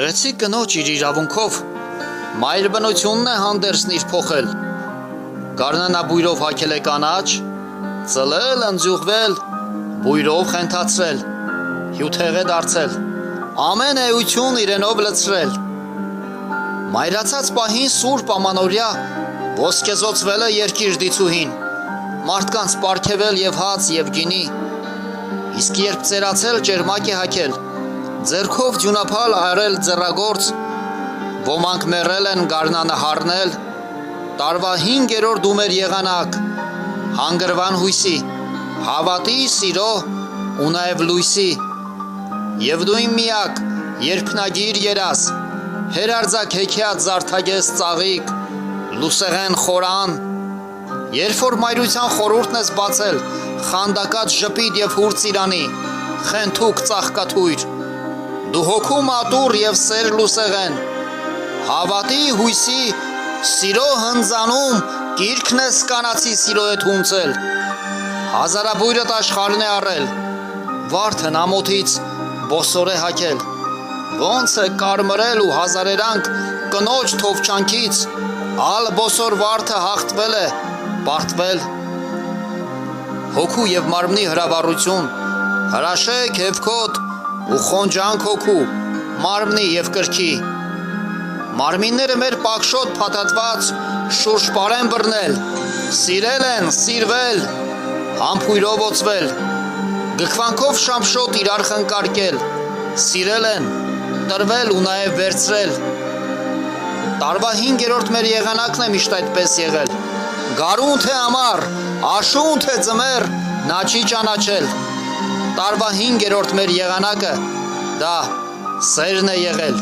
Գեղեցիկ կնոջ իր իրավունքով մայր բնությունն է հանդերձն իր փոխել, գարնանաբույրով հագել է կանաչ, ծլել, ընձյուղվել, բույրով խենթացրել, հյութեղ է դարձել, ամեն էություն իրենով լցրել, մայրացած պահին սուրբ ամանորյա ոսկեզոցվել է երկիր դիցուհին, մարդկանց պարգևել եւ հաց եւ գինի, իսկ երբ ծերացել ճերմակ է հագել, ձեռքով ջունափալ արել ձեռագործ, ոմանք մեռել են գարնանը հառնել, տարվա 5-րդ դումեր եղանակ, հանգրվան հույսի, հավատի, սիրո ու նաև լույսի, եւ դու իմ միակ, երբնագիր երաս, հերարձակ հեքիաթ զարդագես ծաղիկ, լուսեղեն խորան, երբ որ մայրության խորհուրդն ես բացել, խանդակած ժպիտ եւ հուր ծիրանի, խենթուկ ծաղկաթույր, դու հոգու մատուր եւ սեր լուսեղեն, հավատի, հույսի, սիրո հնձանում գիրքն ես կանացի սիրո հետ հունցել, հազարաբույրդ աշխարհն է առել, վարդն ամոթից բոսոր է հագել, ոնց է կարմրել ու հազարերանք կնոջ թովչանքից, ալ բոսոր վարդը հաղթվել է, պարտվել, հոգու եւ մարմնի հրավառություն, հրաշեք հևքոտ ու խոնջանք հոգու, մարմնի եւ կրքի, մարմինները մեր պակշոտ փաթաթված շուրջ պարեն բռնել, սիրել են, սիրվել, համբույրով օծվել, գքվանքով շամշոտ իրար խնկարկել, սիրել են, տրվել ու նաև վերցրել, տարվա 5-րդ մեր եղանակն է միշտ այդպես եղել, գարուն թե ամառ, աշուն թե ձմեռ, նա չի ճանաչել, տարվա 5-րդ մեր եղանակը, դա սերն է եղել,